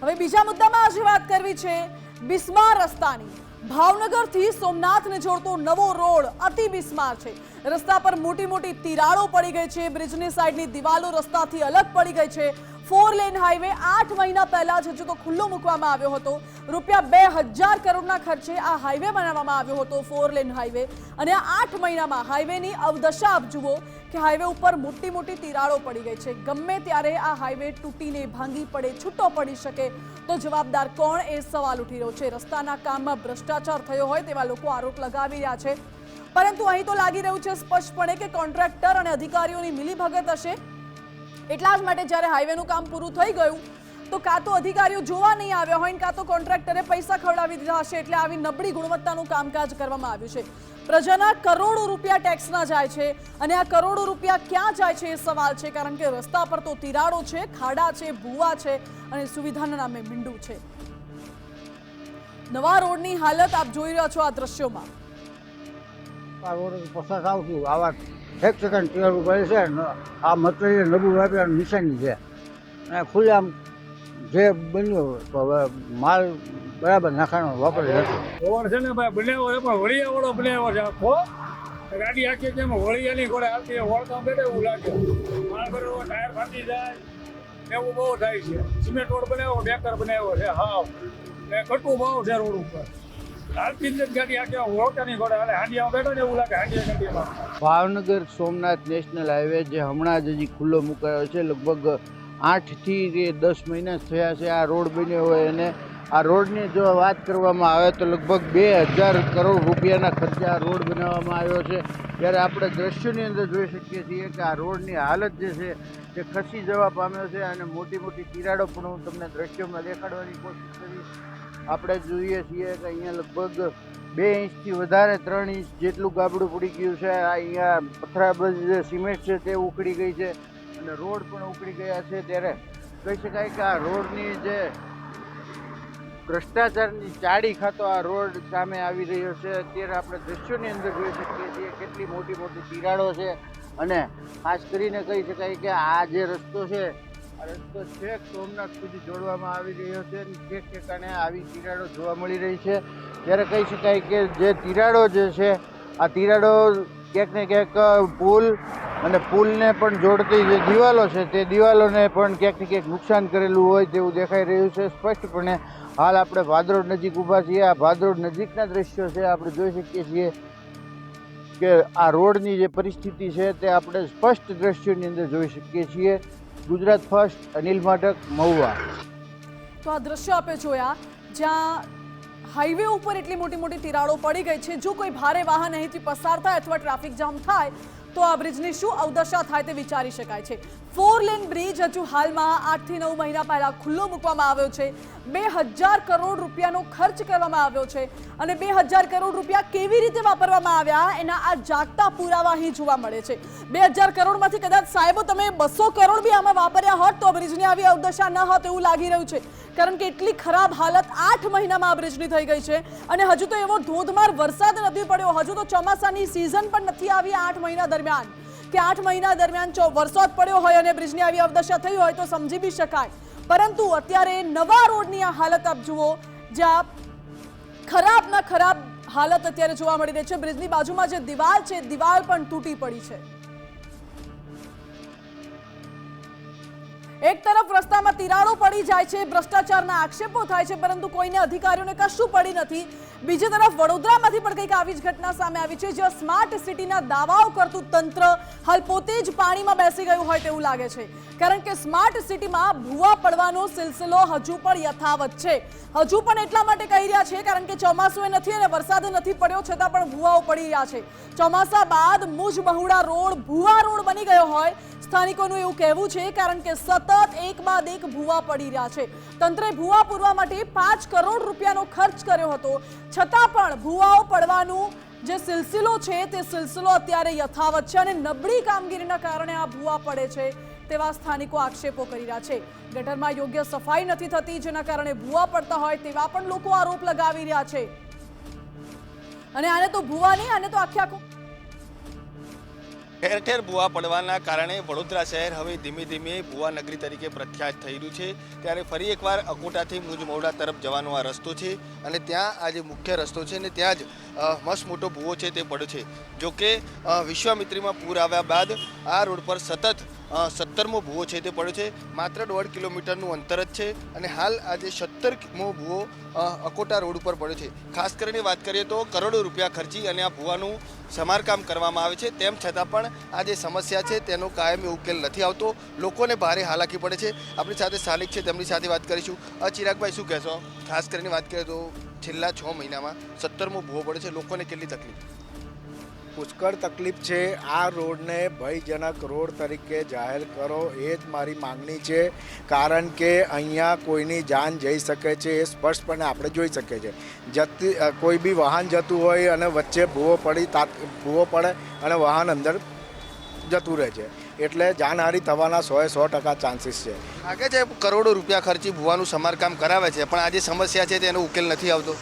હવે બીજા મુદ્દામાં આજે વાત કરવી છે બિસ્માર રસ્તાની। ભાવનગરથી સોમનાથને જોડતો નવો રોડ અતિ બિસ્માર છે। રસ્તા પર મોટી મોટી તિરાડો પડી ગઈ છે। બ્રિજની સાઈડની દિવાલો રસ્તાથી અલગ પડી ગઈ છે। 4 લેન હાઈવે 8 મહિના પહેલા જ હજુ તો ખુલ્લો મૂકવામાં આવ્યો હતો। રૂપિયા 2000 કરોડના ખર્ચે આ હાઈવે બનાવવામાં આવ્યો હતો, 4 લેન હાઈવે। અને આ 8 મહિનામાં હાઈવેની અવદશા આપ જુઓ કે હાઈવે ઉપર મોટી મોટી તિરાડો પડી ગઈ છે। ગમે ત્યારે આ હાઈવે તૂટીને ભાંગી પડે, છૂટો પડી શકે તો જવાબદાર કોણ, એ સવાલ ઉઠી રહ્યો છે। રસ્તાના કામમાં ભ્રષ્ટાચાર થયો હોય તેવા લોકો આરોપ લગાવી રહ્યા છે, પરંતુ અહીં તો લાગી રહ્યું છે સ્પષ્ટપણે કે કોન્ટ્રાક્ટર અને અધિકારીઓની મિલીભગત હશે। એટલા જ માટે જ્યારે હાઈવેનું કામ પૂરું થઈ ગયું તો કાં તો અધિકારીઓ જોવા નહીં આવ્યા હોય, કાં તો કોન્ટ્રાક્ટરે પૈસા ખવડાવી દીધા હશે, એટલે આવી નબળી ગુણવત્તાનું કામકાજ કરવામાં આવ્યું છે। પ્રજાના કરોડો રૂપિયા ટેક્સના જાય છે અને આ કરોડો રૂપિયા ક્યાં જાય છે એ સવાલ છે, કારણ કે રસ્તા પર તો તિરાડો છે, ખાડા છે, ભૂવા છે અને સુવિધાના નામે મીંડું છે। નવા રોડની હાલત આપ જોઈ રહ્યા છો આ દ્રશ્યોમાં। આ રોડ પસાર થાવ છું, આવા 1 સેકન્ડ તિરાડ પડે છે ને આ મટીરિયલ નબળું વાપરવાની નિશાની છે અને ખુલ્લામ જે બન્યો તો હવે માલ બરાબર નાખવાનો વાપરે હતો। રોડ છે ને ભાઈ બનાવ્યો છે પણ વળિયાવાળો બનાવ્યો છે આખો। ગાડી આખી કેમ વળિયાની ઘોડે આવતી વળતા બેઠે એવું લાગે, માલ ભરેલો ટાયર ફાટી જાય એવું બહુ થાય છે। સિમેન્ટ રોડ બનાવ્યો, બેકર બનાવ્યો છે, હા એ કટું બહુ છે રોડ ઉપર। ગાડી આખી વળતાની ઘોડે હાલે હાંડિયા બેઠો ને એવું લાગે હાંડિયા ગાડીમાં। ભાવનગર સોમનાથ નેશનલ હાઈવે જે હમણાં જ હજી ખુલ્લો મુકાયો છે, લગભગ 8 થી 10 મહિના થયા છે આ રોડ બન્યો હોય, અને આ રોડની જો વાત કરવામાં આવે તો લગભગ 2000 કરોડ રૂપિયાના ખર્ચે આ રોડ બનાવવામાં આવ્યો છે। ત્યારે આપણે દ્રશ્યોની અંદર જોઈ શકીએ છીએ કે આ રોડની હાલત જે છે તે ખસી જવા પામ્યો છે અને મોટી મોટી તિરાડો પણ હું તમને દ્રશ્યોમાં દેખાડવાની કોશિશ કરીશ। આપણે જોઈએ છીએ કે અહીંયા લગભગ 2 ઇંચથી વધારે 3 ઇંચ જેટલું ગાબડું પડી ગયું છે। અહીંયા પથરાબંધ જે સિમેન્ટ છે તે ઉખડી ગઈ છે અને રોડ પણ ઉખડી ગયા છે। ત્યારે કહી શકાય કે આ રોડની જે ભ્રષ્ટાચારની ચાડી ખાતો આ રોડ સામે આવી રહ્યો છે। અત્યારે આપણે દ્રશ્યોની અંદર જોઈ શકીએ છીએ કેટલી મોટી મોટી તિરાડો છે અને ખાસ કરીને કહી શકાય કે આ જે રસ્તો છે આ રસ્તો છેક સોમનાથ સુધી જોડવામાં આવી રહ્યો છે અને છેક ઠેકાણે આવી તિરાડો જોવા મળી રહી છે। ત્યારે કહી શકાય કે જે તિરાડો જે છે આ તિરાડો ક્યાંક ને ક્યાંક પુલ અને પુલને પણ જોડતી જે દિવાલો છે તે દિવાલોને પણ ક્યાંક ને ક્યાંક નુકસાન કરેલું હોય તેવું દેખાઈ રહ્યું છે સ્પષ્ટપણે। હાલ આપણે ભાદરોડ નજીક ઊભા છીએ, આ ભાદરોડ નજીકના દ્રશ્યો છે। આપણે જોઈ શકીએ છીએ કે આ રોડની જે પરિસ્થિતિ છે તે આપણે સ્પષ્ટ દ્રશ્યોની અંદર જોઈ શકીએ છીએ। ગુજરાત ફર્સ્ટ, અનિલ માઢક, મહુવા। તો આ દ્રશ્યો આપણે જોયા જ્યાં હાઈવે ઉપર એટલી મોટી મોટી તિરાડો પડી ગઈ છે। જો કોઈ ભારે વાહન અહીંથી પસાર થાય અથવા ટ્રાફિક જામ થાય તો આ બ્રિજની શું અવદશા થાય તે વિચારી શકાય છે। 4 લેન બ્રિજ હજુ હાલમાં 8 થી 9 મહિના પહેલા ખુલ્લો મૂકવામાં આવ્યો છે। 2000 કરોડ રૂપિયાનો ખર્ચ કરવામાં આવ્યો છે અને 2000 કરોડ રૂપિયા કેવી રીતે વાપરવામાં આવ્યા એના આ જાગતા પુરાવા અહીં જોવા મળે છે। 2000 કરોડમાંથી કદાચ સાહેબો તમે 200 કરોડ બી આમાં વાપર્યા હોત તો બ્રિજની આવી અવદશા ન હોત એવું લાગી રહ્યું છે, કારણ કે એટલી ખરાબ હાલત 8 મહિનામાં આ બ્રિજની થઈ ગઈ છે અને હજુ તો એવો ધોધમાર વરસાદ નથી પડ્યો, હજુ તો ચોમાસાની સિઝન પણ નથી આવી 8 મહિના દરમિયાન કે 8 મહિના દરમિયાન વરસાદ પડ્યો હોય અને બ્રિજની આવી અવદશા થઈ હોય તો સમજી બી શકાય। પરંતુ અત્યારે નવા રોડની આ હાલત આપ જુઓ જ્યાં ખરાબના ખરાબ હાલત અત્યારે જોવા મળી રહી છે। બ્રિજની બાજુમાં જે દિવાલ છે દિવાલ પણ તૂટી પડી છે। એક તરફ રસ્તામાં તિરાડો પડી જાય છે, ભ્રષ્ટાચારના આક્ષેપો થાય છે, પરંતુ કોઈને અધિકારીઓને કશું પડી નથી। બીજી તરફ વડોદરામાંથી પણ કંઈક આવી જ ઘટના સામે આવી છે જ્યાં સ્માર્ટ સિટીના દાવાઓ કરતું તંત્ર હાલ પોતે જ પાણીમાં બેસી ગયું હોય તેવું લાગે છે, કારણ કે સ્માર્ટ સિટીમાં ભૂવા પડવાનો સિલસિલો હજુ પણ યથાવત છે। હજુ પણ એટલા માટે કહી રહ્યા છે કારણ કે ચોમાસું નથી અને વરસાદ નથી પડ્યો છતાં પણ ભૂવાઓ પડી રહ્યા છે। ચોમાસા બાદ મુજ બહુડા રોડ ભૂવા રોડ બની ગયો હોય સ્થાનિકોનું એવું કહેવું છે, કારણ કે સતત એક બાદ એક ભૂવા પડી રહ્યા છે। તંત્રે ભૂવા પૂરવા માટે 5 કરોડ રૂપિયાનો ખર્ચ કર્યો હતો, છતાં પણ ભૂવાઓ પડવાનું જે સિલસિલો છે તે સિલસિલો અત્યારે યથાવત છે અને નબળી કામગીરીના કારણે આ ભૂવા પડે છે તેવા સ્થાનિકો આક્ષેપો કરી રહ્યા છે। ગટરમાં યોગ્ય સફાઈ નથી થતી જેના કારણે ભૂવા પડતા હોય તેવા પણ લોકો આરોપ લગાવી રહ્યા છે અને આને તો ભૂવા નહીં, આને તો આખે આખું ઠેર ઠેર ભૂવા પડવાના કારણે વડોદરા શહેર હવે ધીમે ધીમે ભૂવા નગરી તરીકે પ્રખ્યાત થઈ રહ્યું છે। ત્યારે ફરી એકવાર અકોટાથી મુજ મહુડા તરફ જવાનો આ રસ્તો છે અને ત્યાં આ જે મુખ્ય રસ્તો છે ને ત્યાં જ મસ્ત મોટો ભૂવો છે તે પડ્યો છે। જો કે વિશ્વામિત્રીમાં પૂર આવ્યા બાદ આ રોડ પર સતત 17મો ભૂવો છે તે પડ્યો છે। માત્ર 1.5 કિલોમીટરનું અંતર જ છે અને હાલ આજે 17મો ભૂવો અકોટા રોડ ઉપર પડ્યો છે। ખાસ કરીને વાત કરીએ તો કરોડો રૂપિયા ખર્ચી અને આ ભૂવાનું સમારકામ કરવામાં આવે છે, તેમ છતાં પણ આ જે સમસ્યા છે તેનો કાયમી ઉકેલ નથી આવતો। લોકોને ભારે હાલાકી પડે છે। આપણી સાથે સ્થાનિક છે, તેમની સાથે વાત કરીશું। ચિરાગભાઈ, શું કહેશો? ખાસ કરીને વાત કરીએ તો છેલ્લા 6 મહિનામાં 17મો ભૂવો પડે છે, લોકોને કેટલી તકલીફ? પુષ્કળ તકલીફ છે। આ રોડને ભયજનક રોડ તરીકે જાહેર કરો એ જ મારી માંગણી છે, કારણ કે અહીંયા કોઈની જાન જઈ શકે છે એ સ્પષ્ટપણે આપણે જોઈ શકીએ છીએ। કોઈ બી વાહન જતું હોય અને વચ્ચે ભૂવો પડે અને વાહન અંદર જતું રહે છે, એટલે જાનહાનિ થવાના 100% ચાન્સીસ છે। લાગે છે કરોડો રૂપિયા ખર્ચી ભૂવાનું સમારકામ કરાવે છે, પણ આ જે સમસ્યા છે તેનો ઉકેલ નથી આવતો?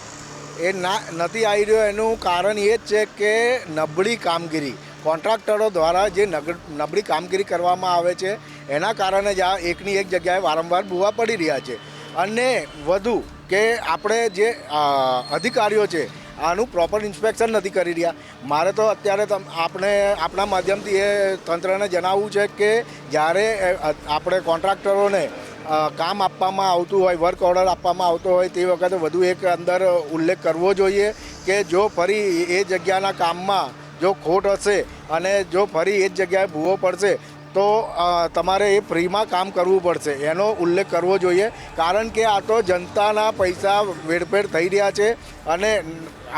એ નથી આવી રહ્યો। એનું કારણ એ જ છે કે નબળી કામગીરી, કોન્ટ્રાક્ટરો દ્વારા જે નબળી કામગીરી કરવામાં આવે છે એના કારણે જ આ એકની એક જગ્યાએ વારંવાર ભૂવા પડી રહ્યા છે। અને વધુ કે આપણે જે અધિકારીઓ છે આનું પ્રોપર ઇન્સ્પેક્શન નથી કરી રહ્યા। મારે તો અત્યારે આપણા માધ્યમથી એ તંત્રને જણાવવું છે કે જ્યારે આપણે કોન્ટ્રાક્ટરોને કામ આપવામાં આવતું હોય, વર્ક ઓર્ડર આપવામાં આવતો હોય તે વખતે વધુ એક અંદર ઉલ્લેખ કરવો જોઈએ કે જો ફરી એ જગ્યાના કામમાં જો ખોટ હશે અને જો ફરી એ જ જગ્યાએ ભૂવો પડશે તો તમારે એ ફ્રીમાં કામ કરવું પડશે, એનો ઉલ્લેખ કરવો જોઈએ। કારણ કે આ તો જનતાના પૈસા વેડફેડ થઈ રહ્યા છે અને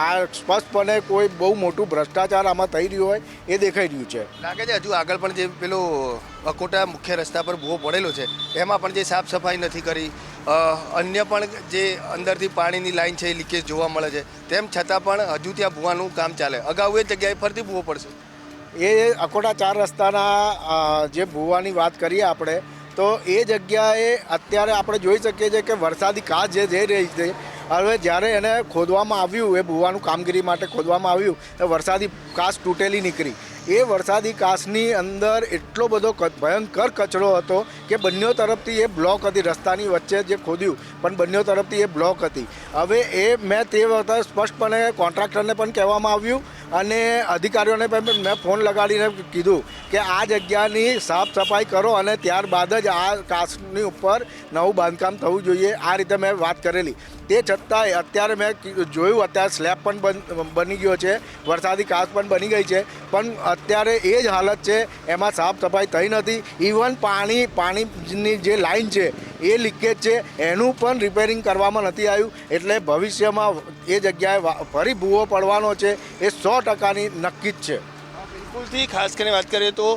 આ સ્પષ્ટપણે કોઈ બહુ મોટું ભ્રષ્ટાચાર આમાં થઈ રહ્યું હોય એ દેખાઈ રહ્યું છે। લાગે છે હજુ આગળ પણ જે પેલો અકોટા મુખ્ય રસ્તા પર ભૂવો પડેલો છે એમાં પણ જે સાફ સફાઈ નથી કરી, અન્ય પણ જે અંદરથી પાણીની લાઈન છે એ લીકેજ જોવા મળે છે, તેમ છતાં પણ હજુ ત્યાં ભૂવાનું કામ ચાલે। અગાઉ એ જગ્યાએ ફરતી ભૂવો પડશે। એ અકોટા 4 રસ્તાના જે ભૂવાની વાત કરીએ આપણે તો એ જગ્યાએ અત્યારે આપણે જોઈ શકીએ છીએ કે વરસાદી કાચ જે જઈ રહી છે, હવે જ્યારે એને ખોદવામાં આવ્યું, એ ભૂવાનું કામગીરી માટે ખોદવામાં આવ્યું તો વરસાદી કાચ તૂટેલી નીકળી। એ વરસાદી કાચની અંદર એટલો બધો ભયંકર કચરો હતો કે બંને તરફથી એ બ્લોક હતી, રસ્તાની વચ્ચે જે ખોદ્યું પણ બંને તરફથી એ બ્લોક હતી। હવે એ મેં તે વખતે સ્પષ્ટપણે કોન્ટ્રાક્ટરને પણ કહેવામાં આવ્યું અને અધિકારીઓને પણ મેં ફોન લગાડીને કીધું કે આ જગ્યાની સાફ સફાઈ કરો અને ત્યારબાદ જ આ કાચની ઉપર નવું બાંધકામ થવું જોઈએ, આ રીતે મેં વાત કરેલી। તે છતાંય અત્યારે મેં જોયું, અત્યારે સ્લેબ પણ બની ગયો છે, વરસાદી કાચ પણ બની ગઈ છે, પણ અત્યારે એ જ હાલત છે, એમાં સાફ સફાઈ થઈ નથી। ઇવન પાણીની જે લાઈન છે એ લીકેજ છે એનું પણ રિપેરિંગ કરવામાં નથી આવ્યું। એટલે ભવિષ્યમાં એ જગ્યાએ ફરી ભૂવો પડવાનો છે એ 100%ની નક્કી જ છે। બિલકુલથી ખાસ કરીને વાત કરીએ તો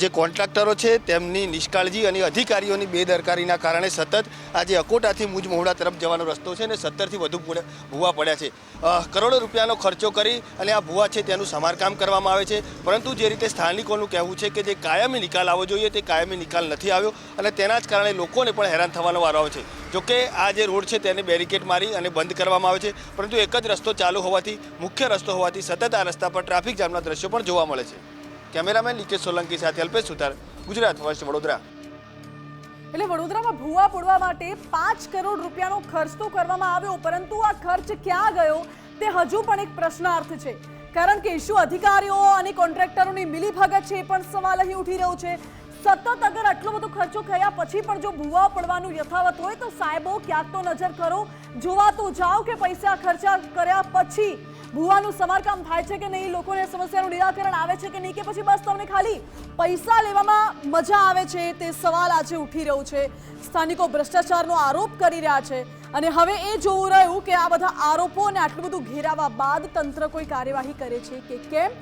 જે કોન્ટ્રાક્ટરો છે તેમની નિષ્કાળજી અને અધિકારીઓની બેદરકારીના કારણે સતત આજે અકોટાથી મુજ મહુડા તરફ જવાનો રસ્તો છે ને 17થી વધુ ભૂવા પડ્યા છે। કરોડો રૂપિયાનો ખર્ચો કરી અને આ ભૂવા છે તેનું સમારકામ કરવામાં આવે છે, પરંતુ જે રીતે સ્થાનિકોનું કહેવું છે કે જે કાયમી નિકાલ આવવો જોઈએ તે કાયમી નિકાલ નથી આવ્યો અને તેના જ કારણે લોકોને પણ હેરાન થવાનો વારો આવે છે। જોકે આ જે રોડ છે તેને બેરિકેડ મારી અને બંધ કરવામાં આવે છે, પરંતુ એક જ રસ્તો ચાલુ હોવાથી, મુખ્ય રસ્તો હોવાથી સતત આ રસ્તા પર ટ્રાફિક જામના દ્રશ્યો પણ જોવા મળે છે। કેમેરામેન લીકેશ સોલંકી સાથે અલ્પેશ સુતાર, ગુજરાત ફર્સ્ટ, વડોદરા। એટલે વડોદરામાં ભૂવા પડવા માટે 5 કરોડ રૂપિયાનો ખર્ચ તો કરવામાં આવ્યો, પરંતુ આ ખર્ચ ક્યાં ગયો તે હજુ પણ એક પ્રશ્નાર્થ છે। કારણ કે શું અધિકારીઓ અને કોન્ટ્રાક્ટરોની મિલીભગત છે એ પણ સવાલ અહીં ઉઠી રહ્યો છે। સતત અગર આટલો બધો ખર્ચો કર્યા પછી પણ જો ભૂવા પડવાનું યથાવત હોય તો સાહેબો ક્યાંક તો નજર કરો, જોવા તો જાઓ કે પૈસા ખર્ચા કર્યા પછી ભૂવાનું સમારકામ થાય છે કે નહીં, લોકોને સમસ્યાનું નિરાકરણ આવે છે કે નહીં, કે પછી બસ તમને ખાલી પૈસા લેવામાં મજા આવે છે, તે સવાલ આજે ઉઠી રહ્યો છે। સ્થાનિકો ભ્રષ્ટાચારનો આરોપ કરી રહ્યા છે અને હવે એ જોવું રહ્યું કે આ બધા આરોપોને આટલું બધું ઘેરાવા બાદ તંત્ર કોઈ કાર્યવાહી કરે છે કે કેમ,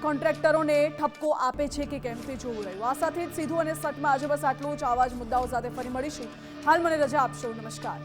કોન્ટ્રાક્ટરોને ઠપકો આપે છે કે કેમ, તે જોવું રહ્યું। આ સાથે જ સીધું અને સટમાં આજે બસ આટલું જ। આવા જ મુદ્દાઓ સાથે ફરી મળીશું। હાલ મને રજા આપશો, નમસ્કાર।